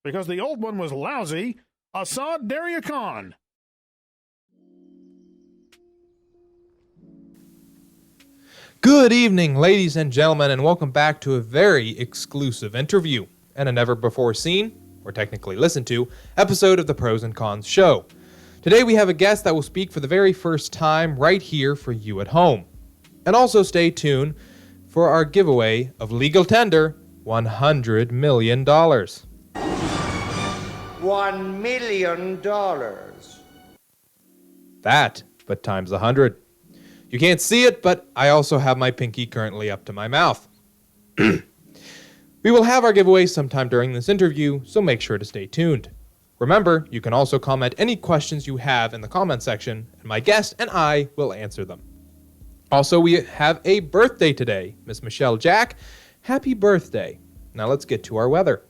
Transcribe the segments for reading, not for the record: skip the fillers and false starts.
because the old one was lousy. Assad Daria Khan. Good evening, ladies and gentlemen, and welcome back to a very exclusive interview and a never-before-seen, or technically listened to, episode of the Pros and Cons Show. Today we have a guest that will speak for the very first time right here for you at home. And also stay tuned for our giveaway of legal tender $100 million. $1 million. That, but times 100. You can't see it, but I also have my pinky currently up to my mouth. We will have our giveaway sometime during this interview, so make sure to stay tuned. Remember, you can also comment any questions you have in the comment section, and my guest and I will answer them. Also, we have a birthday today. Miss Michelle Jack, happy birthday. Now let's get to our weather.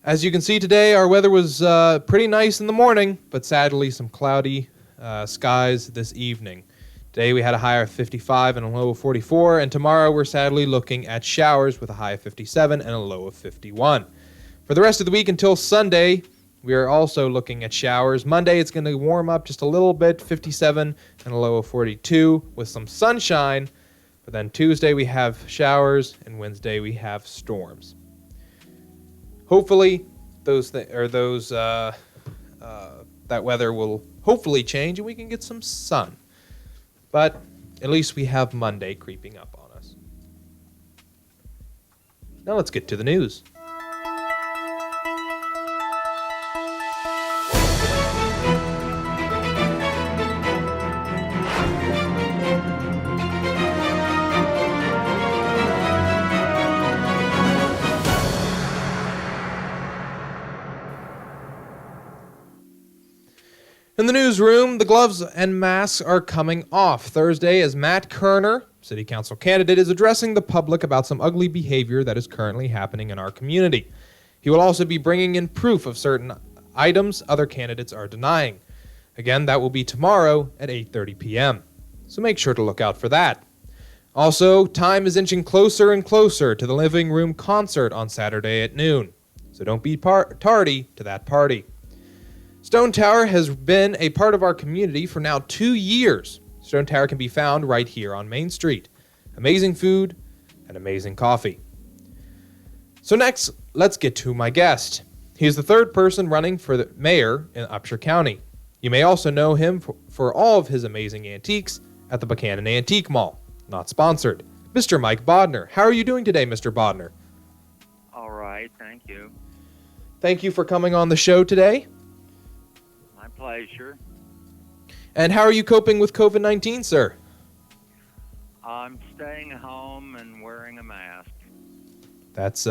As you can see today, our weather was pretty nice in the morning, but sadly some cloudy skies this evening. Today we had a high of 55 and a low of 44, and tomorrow we're sadly looking at showers with a high of 57 and a low of 51. For the rest of the week until Sunday, we are also looking at showers. Monday it's going to warm up just a little bit, 57 and a low of 42 with some sunshine. But then Tuesday we have showers, and Wednesday we have storms. Hopefully, that weather will hopefully change and we can get some sun. But at least we have Monday creeping up on us. Now let's get to the news. In the newsroom, the gloves and masks are coming off Thursday as Matt Kerner, city council candidate, is addressing the public about some ugly behavior that is currently happening in our community. He will also be bringing in proof of certain items other candidates are denying. Again, that will be tomorrow at 8:30 p.m. So make sure to look out for that. Also, time is inching closer and closer to the Living Room concert on Saturday at noon. So don't be tardy to that party. Stone Tower has been a part of our community for now 2 years. Stone Tower can be found right here on Main Street. Amazing food and amazing coffee. So next, let's get to my guest. He is the third person running for the mayor in Upshur County. You may also know him for all of his amazing antiques at the Buchanan Antique Mall. Not sponsored. Mr. Mike Bodnar. How are you doing today, Mr. Bodnar? All right, thank you. Thank you for coming on the show today. My pleasure. And how are you coping with COVID-19, sir? I'm staying home and wearing a mask. That's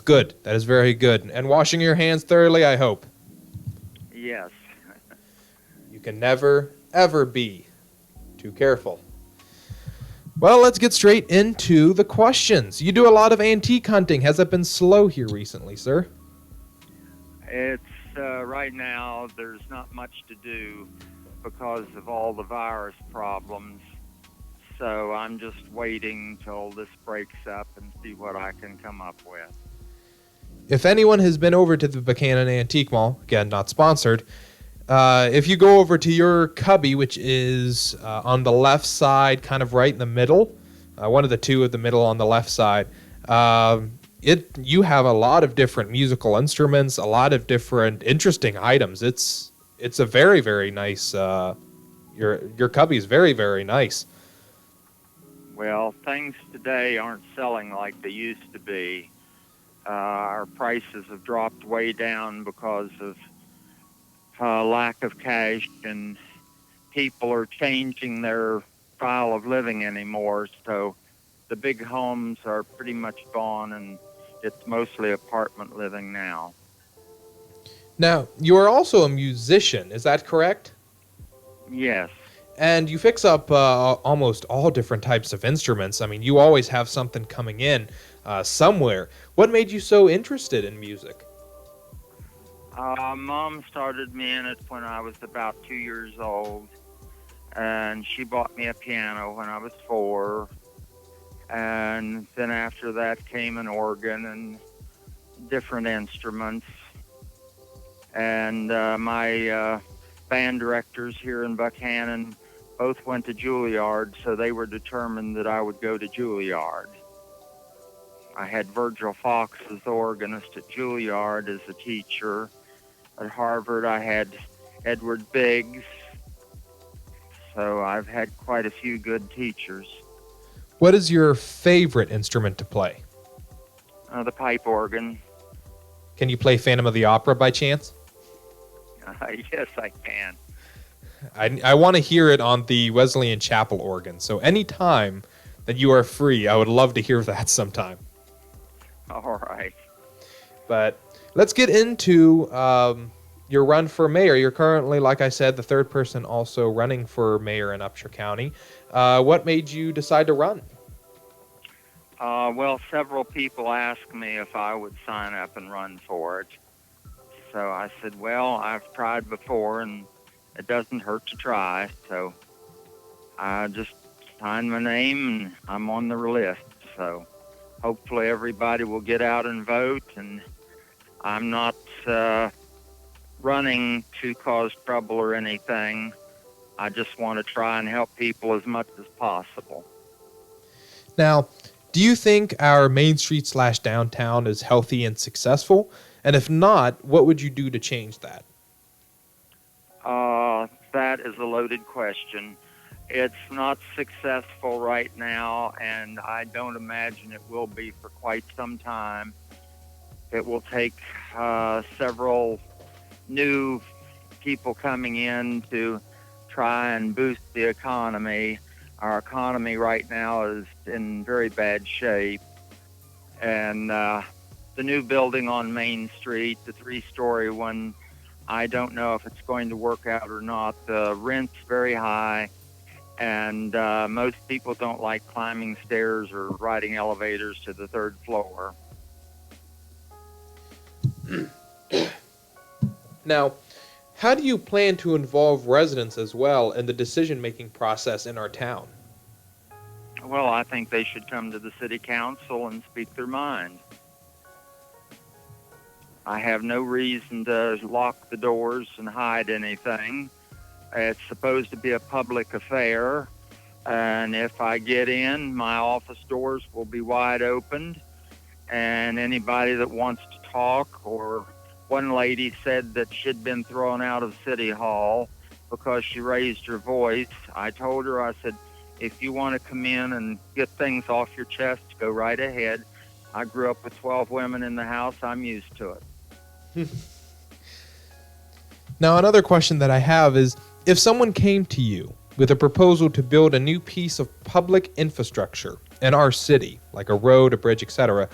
good. That is very good. And washing your hands thoroughly, I hope. Yes. You can never, ever be too careful. Well, let's get straight into the questions. You do a lot of antique hunting. Has it been slow here recently, sir? It's right now there's not much to do because of all the virus problems. So I'm just waiting till this breaks up and see what I can come up with. If anyone has been over to the Buchanan Antique Mall, again, not sponsored, if you go over to your cubby, which is on the left side, kind of right in the middle, one of the two of the middle on the left side, you have a lot of different musical instruments, a lot of different interesting items. It's a very, very nice, your cubby is very, very nice. Well, things today aren't selling like they used to be. Our prices have dropped way down because of lack of cash, and people are changing their style of living anymore. So the big homes are pretty much gone, and it's mostly apartment living now. Now, you are also a musician, is that correct? Yes. And you fix up almost all different types of instruments. I mean, you always have something coming in somewhere. What made you so interested in music? Mom started me in it when I was about 2 years old, and she bought me a piano when I was 4. And then after that came an organ and different instruments. And my band directors here in Buchanan both went to Juilliard, so they were determined that I would go to Juilliard. I had Virgil Fox as the organist at Juilliard as a teacher. At Harvard, I had Edward Biggs. So I've had quite a few good teachers. What is your favorite instrument to play? The pipe organ. Can you play Phantom of the Opera by chance? Yes, I can. I want to hear it on the Wesleyan Chapel organ. So anytime that you are free, I would love to hear that sometime. All right. But let's get into your run for mayor. You're currently, like I said, the third person also running for mayor in Upshur County. What made you decide to run? Well, several people asked me if I would sign up and run for it. So I said, well, I've tried before, and it doesn't hurt to try. So I just signed my name, and I'm on the list. So hopefully everybody will get out and vote. And I'm not running to cause trouble or anything. I just want to try and help people as much as possible. Now, do you think our Main Street / downtown is healthy and successful? And if not, what would you do to change that? That is a loaded question. It's not successful right now, and I don't imagine it will be for quite some time. It will take several new people coming in to try and boost the economy. Our economy right now is in very bad shape, and the new building on Main Street, the 3-story one, I don't know if it's going to work out or not. The rent's very high, and most people don't like climbing stairs or riding elevators to the 3rd floor. Now, how do you plan to involve residents as well in the decision-making process in our town? Well, I think they should come to the city council and speak their mind. I have no reason to lock the doors and hide anything. It's supposed to be a public affair, and if I get in, my office doors will be wide open, and anybody that wants to talk, or one lady said that she'd been thrown out of City Hall because she raised her voice. I told her, I said, if you want to come in and get things off your chest, go right ahead. I grew up with 12 women in the house. I'm used to it. Now, another question that I have is, if someone came to you with a proposal to build a new piece of public infrastructure in our city, like a road, a bridge, etc.,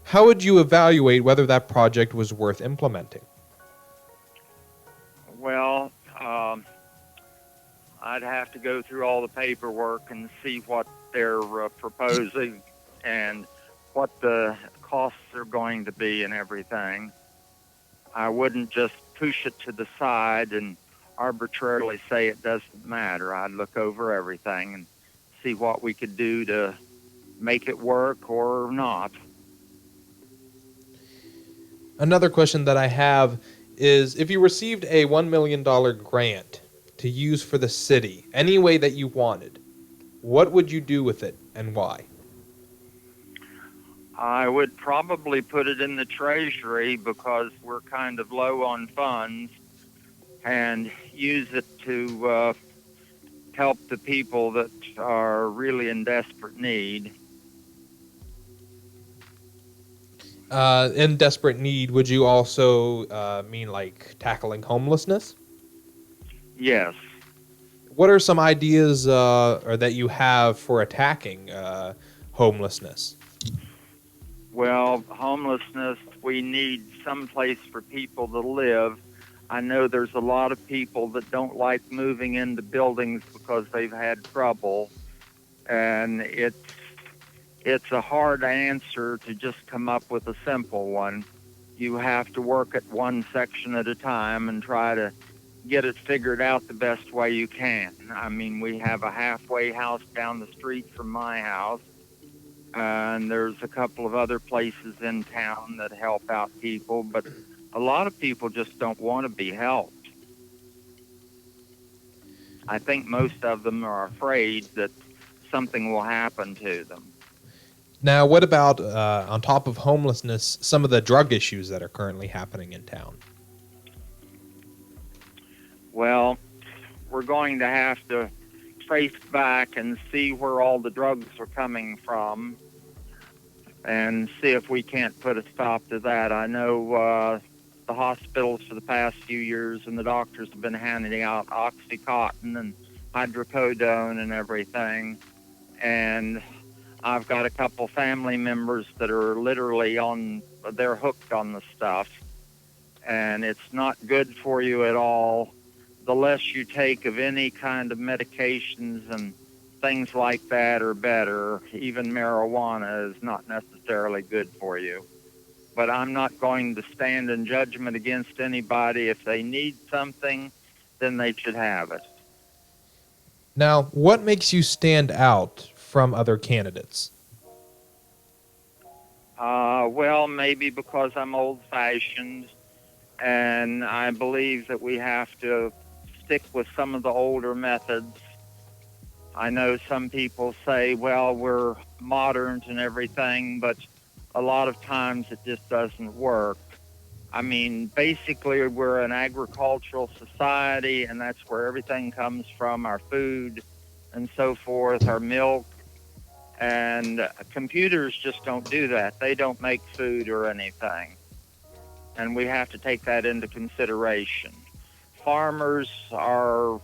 how would you evaluate whether that project was worth implementing? Well, I'd have to go through all the paperwork and see what they're proposing and what the costs are going to be and everything. I wouldn't just push it to the side and arbitrarily say it doesn't matter. I'd look over everything and see what we could do to make it work or not. Another question that I have is, if you received a $1 million grant to use for the city any way that you wanted, what would you do with it and why? I would probably put it in the treasury because we're kind of low on funds, and use it to help the people that are really in desperate need. In desperate need, would you also mean like tackling homelessness? Yes. What are some ideas or that you have for attacking homelessness? Well, homelessness, we need some place for people to live. I know there's a lot of people that don't like moving into buildings because they've had trouble, and it's a hard answer to just come up with a simple one. you have to work at one section at a time and try to get it figured out the best way you can. I mean, we have a halfway house down the street from my house, and there's a couple of other places in town that help out people, but a lot of people just don't want to be helped. I think most of them are afraid that something will happen to them. Now, what about, on top of homelessness, some of the drug issues that are currently happening in town? Well, we're going to have to trace back and see where all the drugs are coming from and see if we can't put a stop to that. I know the hospitals for the past few years and the doctors have been handing out Oxycontin and hydrocodone and everything. And I've got a couple family members that are literally they're hooked on the stuff. And it's not good for you at all. The less you take of any kind of medications and things like that are better. Even marijuana is not necessarily good for you. But I'm not going to stand in judgment against anybody. If they need something, then they should have it. Now, what makes you stand out from other candidates? Well, maybe because I'm old-fashioned, and I believe that we have to stick with some of the older methods. I know some people say, well, we're modern and everything, but a lot of times it just doesn't work. I mean, basically, we're an agricultural society, and that's where everything comes from, our food and so forth, our milk. And computers just don't do that. They don't make food or anything. And we have to take that into consideration. Farmers are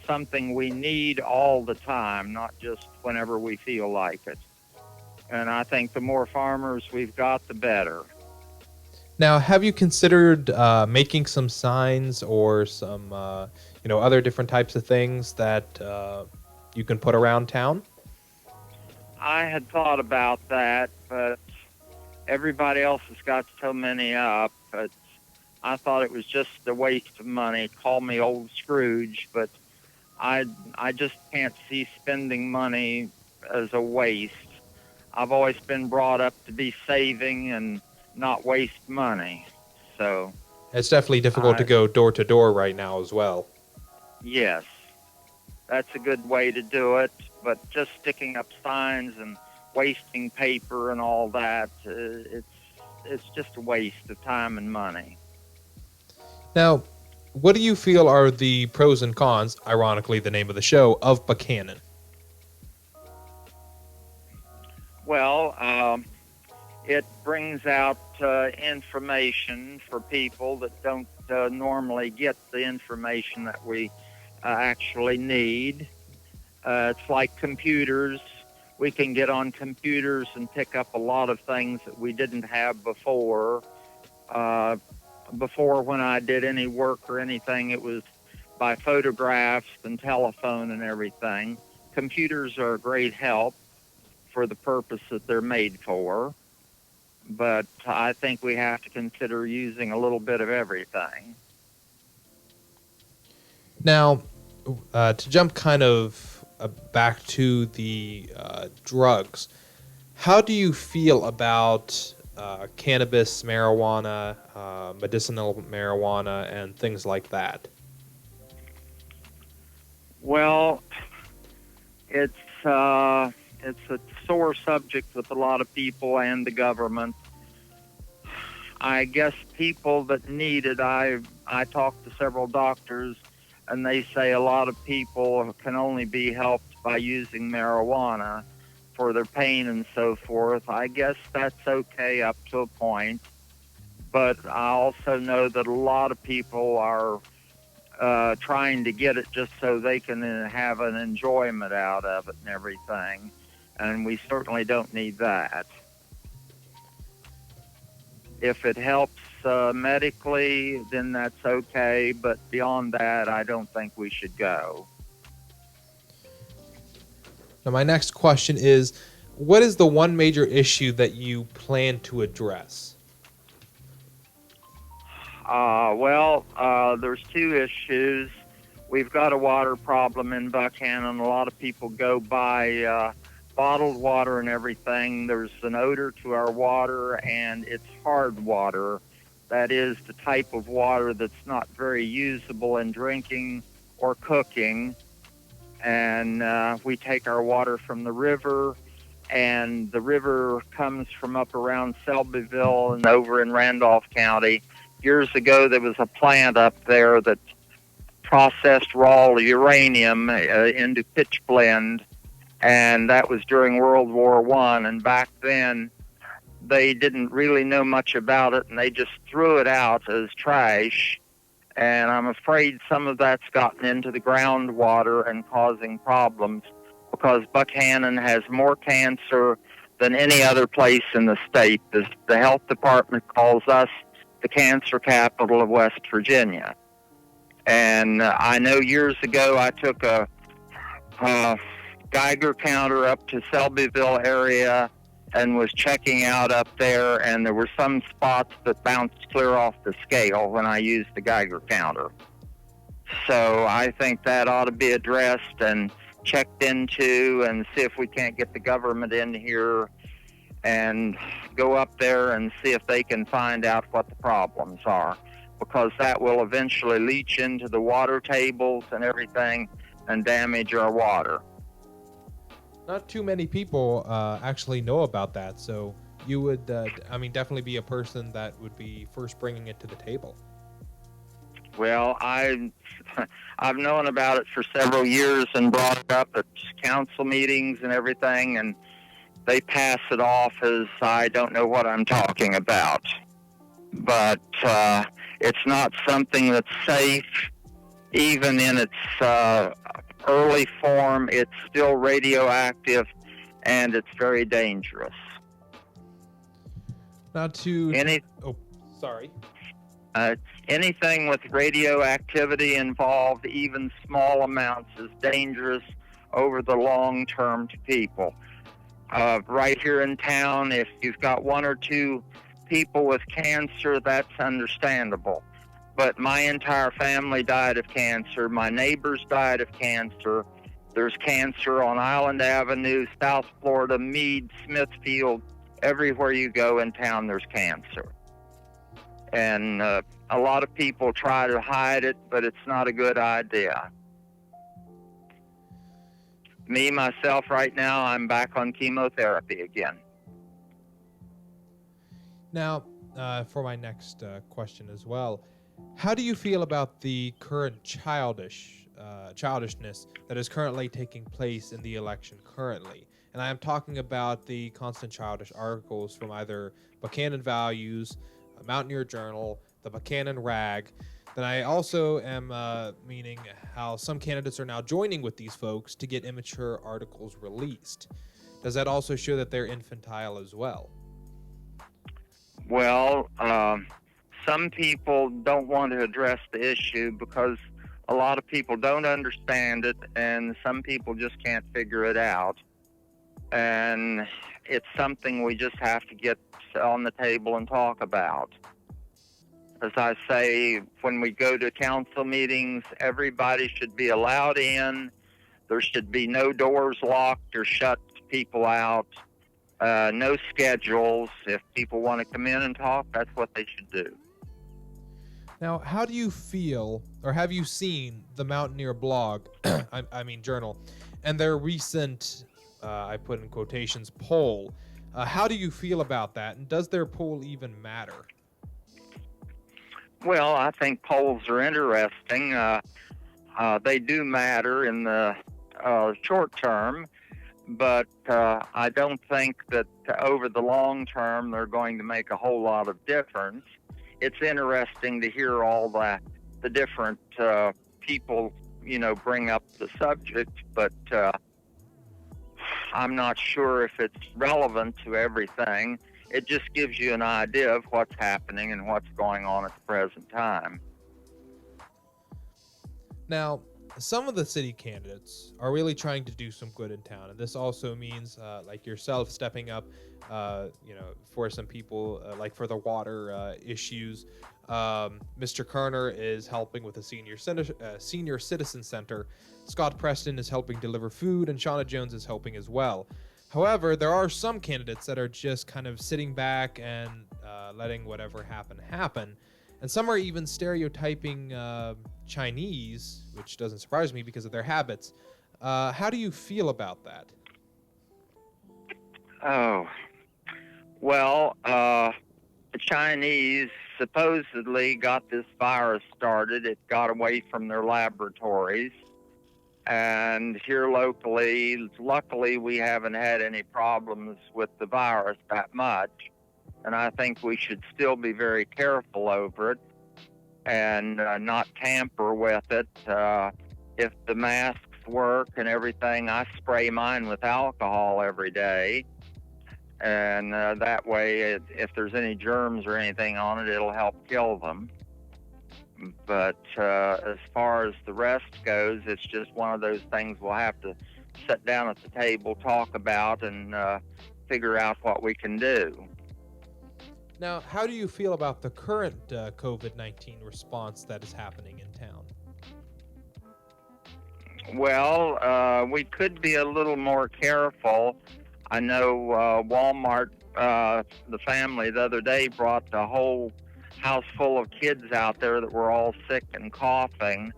something we need all the time, not just whenever we feel like it. And I think the more farmers we've got, the better. Now, have you considered making some signs or some, other different types of things that you can put around town? I had thought about that, but everybody else has got so many up. But I thought it was just a waste of money. Call me old Scrooge, but I just can't see spending money as a waste. I've always been brought up to be saving and not waste money. So It's definitely difficult to go door to door right now as well. yes, that's a good way to do it. But just sticking up signs and wasting paper and all that, it's just a waste of time and money. Now, what do you feel are the pros and cons, ironically the name of the show, of Buchanan? Well, it brings out information for people that don't normally get the information that we actually need. It's like computers. We can get on computers and pick up a lot of things that we didn't have before. Before, when I did any work or anything, it was by photographs and telephone and everything. Computers are a great help for the purpose that they're made for. But I think we have to consider using a little bit of everything. Now, to jump kind of back to the drugs, how do you feel about cannabis, marijuana, medicinal marijuana, and things like that? Well, it's a sore subject with a lot of people and the government. I guess people that need it, I talked to several doctors, and they say a lot of people can only be helped by using marijuana for their pain and so forth. I guess that's okay up to a point, but I also know that a lot of people are trying to get it just so they can have an enjoyment out of it and everything, and we certainly don't need that. If it helps medically, then that's okay, but beyond that, I don't think we should go. Now, my next question is, what is the one major issue that you plan to address? There's two issues. We've got a water problem in Buckhannon. A lot of people go buy bottled water and everything. There's an odor to our water, and it's hard water. That is the type of water that's not very usable in drinking or cooking. And we take our water from the river, and the river comes from up around Selbyville and over in Randolph County. Years ago, there was a plant up there that processed raw uranium into pitch blend, and that was during World War I. And back then, they didn't really know much about it, and they just threw it out as trash. And I'm afraid some of that's gotten into the groundwater and causing problems, because Buckhannon has more cancer than any other place in the state. The health department calls us the cancer capital of West Virginia. And I know years ago I took a Geiger counter up to Selbyville area and was checking out up there, and there were some spots that bounced clear off the scale when I used the Geiger counter. So I think that ought to be addressed and checked into, and see if we can't get the government in here and go up there and see if they can find out what the problems are, because that will eventually leach into the water tables and everything and damage our water. Not too many people actually know about that, so you would, definitely be a person that would be first bringing it to the table. Well, I've known about it for several years and brought it up at council meetings and everything, and they pass it off as I don't know what I'm talking about. But it's not something that's safe. Even in its early form, it's still radioactive, and it's very dangerous. Anything with radioactivity involved, even small amounts, is dangerous over the long term to people. Right here in town, if you've got one or two people with cancer, that's understandable. But my entire family died of cancer. My neighbors died of cancer. There's cancer on Island Avenue, South Florida, Meade, Smithfield. Everywhere you go in town, there's cancer. And a lot of people try to hide it, but it's not a good idea. Me, myself, right now, I'm back on chemotherapy again. Now, for my next question as well, how do you feel about the current childishness that is currently taking place in the election currently? And I am talking about the constant childish articles from either Buckhannon Values, Mountaineer Journal, the Buckhannon Rag. Then I also am meaning how some candidates are now joining with these folks to get immature articles released. Does that also show that they're infantile as well? Well, some people don't want to address the issue because a lot of people don't understand it, and some people just can't figure it out. And it's something we just have to get on the table and talk about. As I say, when we go to council meetings, everybody should be allowed in. There should be no doors locked or shut people out. No schedules. If people want to come in and talk, that's what they should do. Now, how do you feel, or have you seen the Mountaineer blog, journal, and their recent, I put in quotations, poll? How do you feel about that, and does their poll even matter? Well, I think polls are interesting. They do matter in the short term, but I don't think that over the long term they're going to make a whole lot of difference. It's interesting to hear all the different people, bring up the subject, but I'm not sure if it's relevant to everything. It just gives you an idea of what's happening and what's going on at the present time. Now, some of the city candidates are really trying to do some good in town, and this also means, like yourself, stepping up, for some people, like for the water issues, Mr. Kerner is helping with a senior citizen center. Scott Preston is helping deliver food, and Shauna Jones is helping as well. However, there are some candidates that are just kind of sitting back and letting whatever happen. And some are even stereotyping Chinese, which doesn't surprise me because of their habits. How do you feel about that? Oh, well, the Chinese supposedly got this virus started. It got away from their laboratories. And here locally, luckily, we haven't had any problems with the virus that much. And I think we should still be very careful over it and not tamper with it. If the masks work and everything, I spray mine with alcohol every day. And that way, if there's any germs or anything on it, it'll help kill them. But as far as the rest goes, it's just one of those things we'll have to sit down at the table, talk about, and figure out what we can do. Now, how do you feel about the current COVID-19 response that is happening in town? Well, we could be a little more careful. I know Walmart, the family the other day brought the whole house full of kids out there that were all sick and coughing,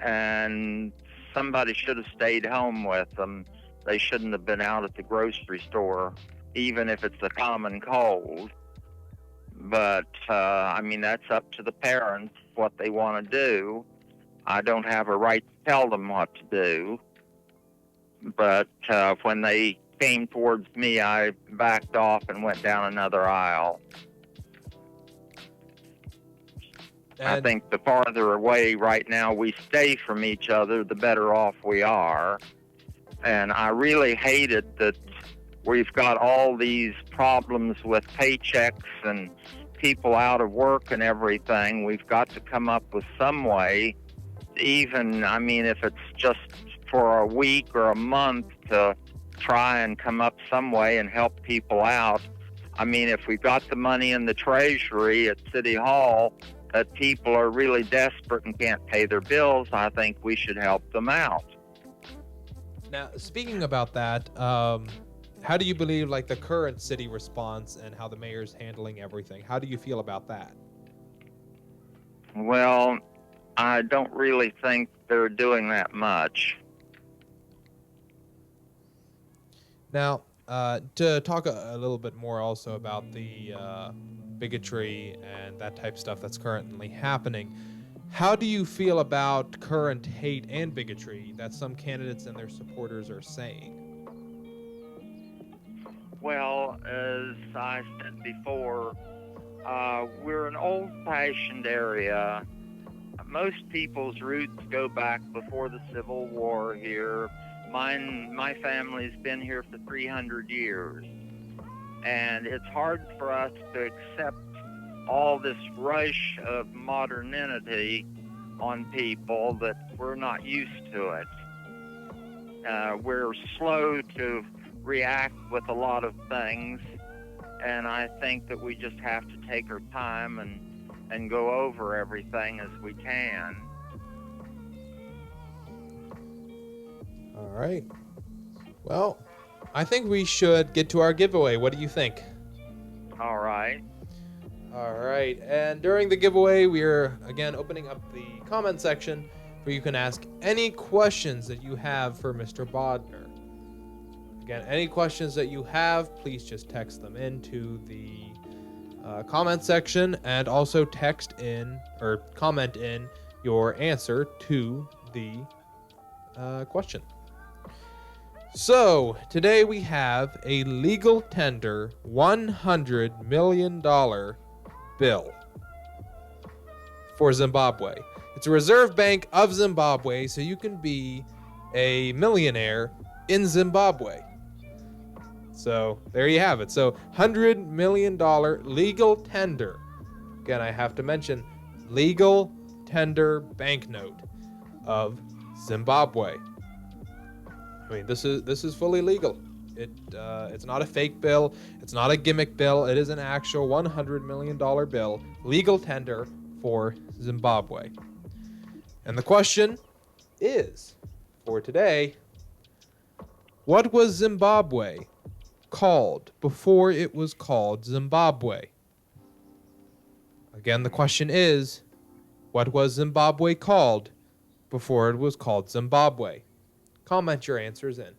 and somebody should have stayed home with them. They shouldn't have been out at the grocery store, even if it's a common cold. But, I mean, that's up to the parents what they want to do. I don't have a right to tell them what to do. But when they came towards me, I backed off and went down another aisle. I think the farther away right now we stay from each other, the better off we are. And I really hate it that we've got all these problems with paychecks and people out of work and everything. We've got to come up with some way, even, I mean, if it's just for a week or a month, to try and come up some way and help people out. I mean, if we've got the money in the treasury at City Hall, that people are really desperate and can't pay their bills, I think we should help them out. Now, speaking about that, how do you believe like the current city response and how the mayor's handling everything? How do you feel about that? Well, I don't really think they're doing that much. Now, to talk a little bit more also about the bigotry and that type of stuff that's currently happening, how do you feel about current hate and bigotry that some candidates and their supporters are saying? Well, as I said before, we're an old-fashioned area. Most people's roots go back before the Civil War here. My family's been here for 300 years. And it's hard for us to accept all this rush of modernity on people that we're not used to it. We're slow to react with a lot of things, and I think that we just have to take our time and go over everything as we can. All right. Well, I think we should get to our giveaway. What do you think? All right. All right. And during the giveaway, we're again opening up the comment section where you can ask any questions that you have for Mr. Bodnar. Again, any questions that you have, please just text them into the comment section, and also text in or comment in your answer to the question. So, today we have a legal tender $100 million bill for Zimbabwe. It's a reserve bank of Zimbabwe, so you can be a millionaire in Zimbabwe. So, there you have it. So, $100 million legal tender. Again, I have to mention, legal tender banknote of Zimbabwe. I mean, this is fully legal. It's not a fake bill. It's not a gimmick bill. It is an actual $100 million bill, legal tender for Zimbabwe. And the question is, for today, what was Zimbabwe called before it was called Zimbabwe? Again, the question is, what was Zimbabwe called before it was called Zimbabwe? Comment your answers in.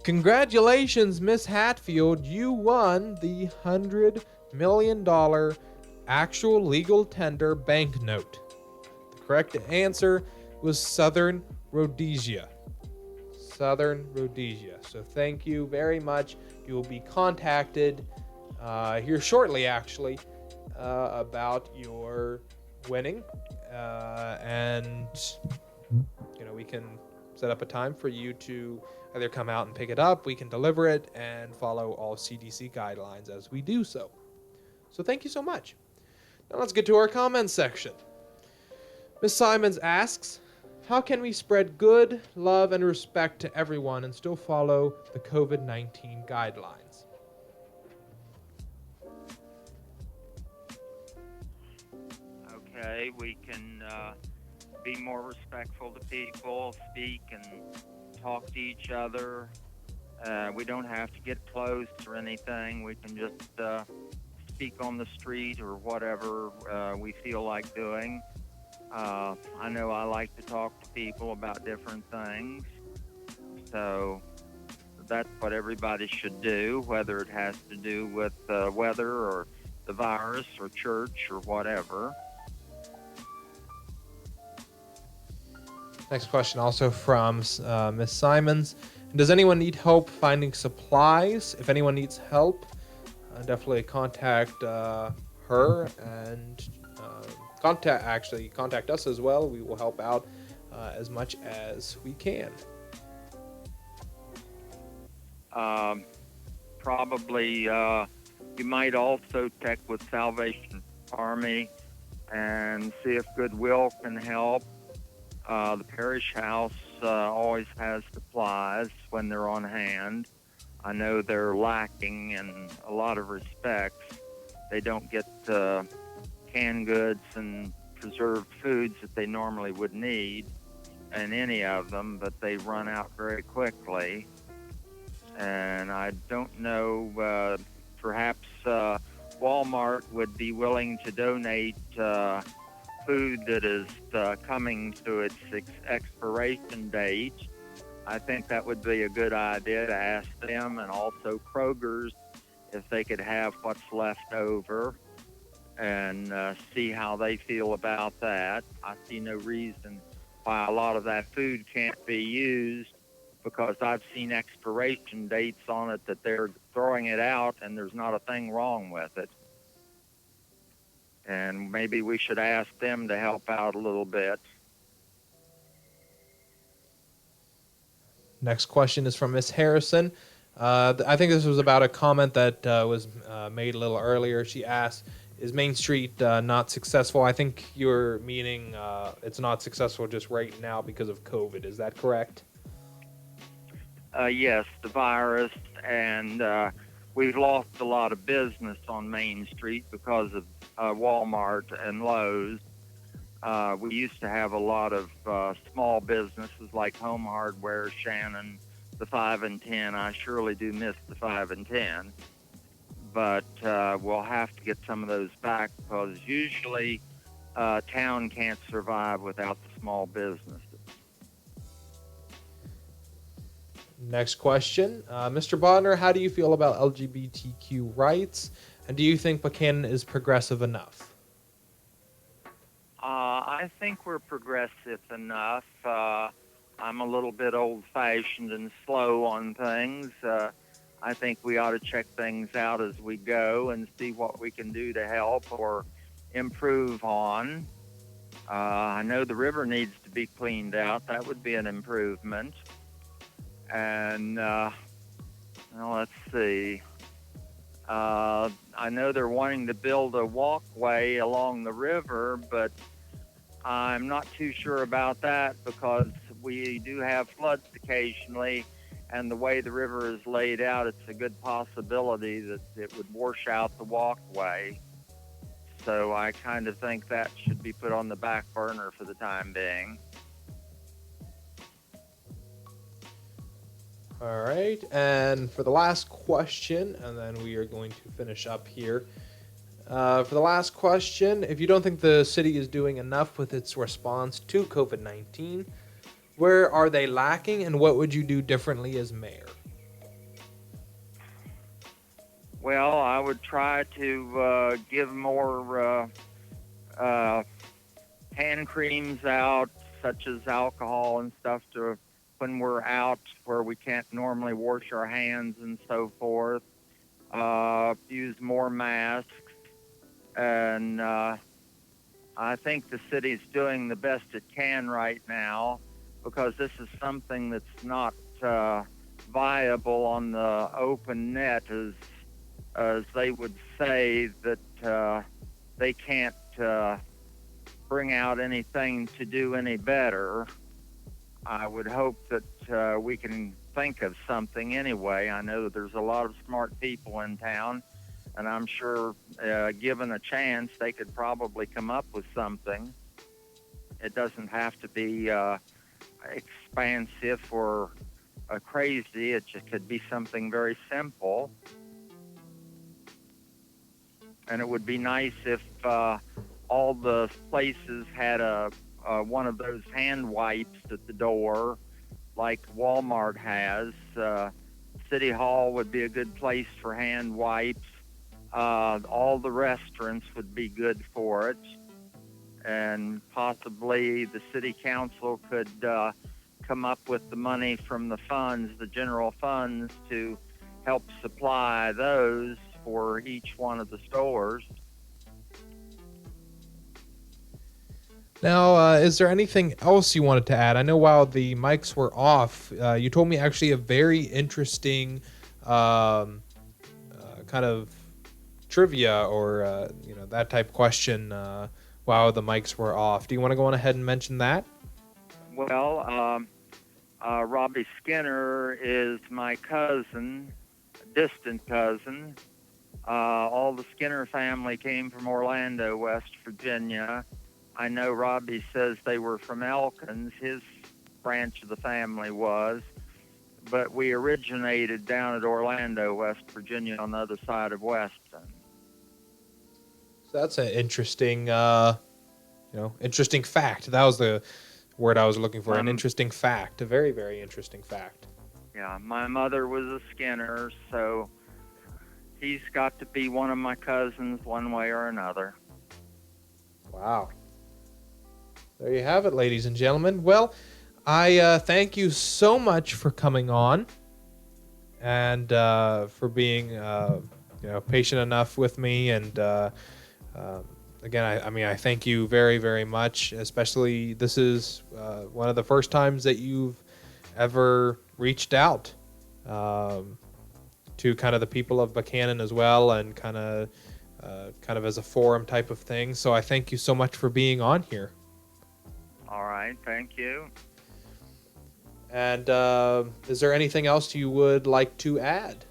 Congratulations, Miss Hatfield. You won the $100 million actual legal tender banknote. The correct answer It was Southern Rhodesia. Southern Rhodesia. So thank you very much. You will be contacted here shortly, actually, about your winning, and we can set up a time for you to either come out and pick it up, we can deliver it, and follow all CDC guidelines as we do so. So thank you so much. Now let's get to our comments section. Ms. Simons asks, how can we spread good, love, and respect to everyone and still follow the COVID-19 guidelines? Okay, we can be more respectful to people, speak and talk to each other. We don't have to get close or anything. We can just speak on the street or whatever we feel like doing. I know I like to talk to people about different things. So that's what everybody should do, whether it has to do with weather or the virus or church or whatever. Next question also from Ms. Simons. Does anyone need help finding supplies? If anyone needs help, definitely contact her and contact us as well. We will help out as much as we can. Probably you might also check with Salvation Army and see if Goodwill can help. The parish house always has supplies when they're on hand. I know they're lacking in a lot of respects. They don't get canned goods and preserved foods that they normally would need in any of them, but they run out very quickly. And I don't know, perhaps Walmart would be willing to donate food that is coming to its expiration date. I think that would be a good idea to ask them, and also Kroger's, if they could have what's left over and see how they feel about that. I see no reason why a lot of that food can't be used, because I've seen expiration dates on it that they're throwing it out and there's not a thing wrong with it. And maybe we should ask them to help out a little bit. Next question is from Miss Harrison. I think this was about a comment that was made a little earlier. She asked, is Main Street not successful? I think you're meaning it's not successful just right now because of COVID. Is that correct? Yes, the virus, and we've lost a lot of business on Main Street because of Walmart and Lowe's. We used to have a lot of small businesses like Home Hardware, Shannon, the 5 and 10. I surely do miss the 5 and 10, but we'll have to get some of those back, because usually town can't survive without the small businesses. Next question. Mr. Bodnar, how do you feel about LGBTQ rights? And do you think Buchanan is progressive enough? I think we're progressive enough. I'm a little bit old-fashioned and slow on things. I think we ought to check things out as we go and see what we can do to help or improve on. I know the river needs to be cleaned out. That would be an improvement. And well, let's see. I know they're wanting to build a walkway along the river, but I'm not too sure about that, because we do have floods occasionally, and the way the river is laid out, it's a good possibility that it would wash out the walkway. So I kind of think that should be put on the back burner for the time being. All right, and for the last question, and then we are going to finish up here. For the last question, if you don't think the city is doing enough with its response to COVID-19, where are they lacking, and what would you do differently as mayor? Well, I would try to give more hand creams out, such as alcohol and stuff to when we're out where we can't normally wash our hands and so forth. Use more masks. And I think the city's doing the best it can right now, because this is something that's not viable on the open net, as they would say that they can't bring out anything to do any better. I would hope that we can think of something anyway. I know that there's a lot of smart people in town, and I'm sure, given a chance, they could probably come up with something. It doesn't have to be expansive or crazy. It just could be something very simple. And it would be nice if all the places had one of those hand wipes at the door, like Walmart has. City Hall would be a good place for hand wipes. All the restaurants would be good for it. And possibly the city council could come up with the money from the funds, the general funds, to help supply those for each one of the stores. Now, is there anything else you wanted to add? I know while the mics were off, you told me actually a very interesting kind of trivia or that type question while the mics were off. Do you want to go on ahead and mention that? Well, Robbie Skinner is my cousin, distant cousin. All the Skinner family came from Orlando, West Virginia. I know Robbie says they were from Elkins, his branch of the family was, but we originated down at Orlando, West Virginia, on the other side of Weston. So that's an interesting, interesting fact. That was the word I was looking for, an interesting fact, a very, very interesting fact. Yeah, my mother was a Skinner, so he's got to be one of my cousins one way or another. Wow. There you have it, ladies and gentlemen. Well, I thank you so much for coming on and for being patient enough with me. And again, I thank you very, very much. Especially, this is one of the first times that you've ever reached out to kind of the people of Buchanan as well, and kind of as a forum type of thing. So I thank you so much for being on here. All right, thank you. And is there anything else you would like to add?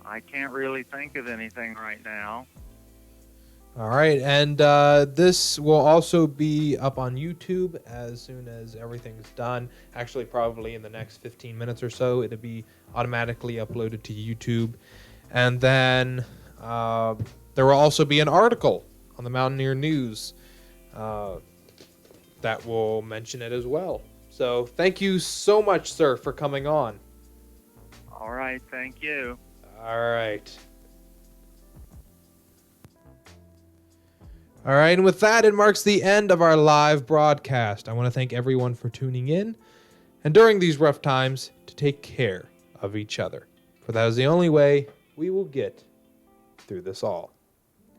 I can't really think of anything right now. All right, and this will also be up on YouTube as soon as everything's done. Actually, probably in the next 15 minutes or so, it'll be automatically uploaded to YouTube. And then there will also be an article on the Mountaineer News that will mention it as well. So thank you so much, sir, for coming on. All right, thank you. All right. All right, and with that, it marks the end of our live broadcast. I want to thank everyone for tuning in, and during these rough times, to take care of each other, for that is the only way we will get through this all.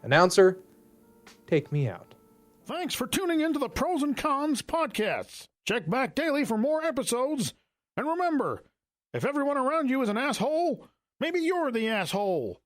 Announcer, take me out. Thanks for tuning into the Pros and Cons podcasts. Check back daily for more episodes. And remember, if everyone around you is an asshole, maybe you're the asshole.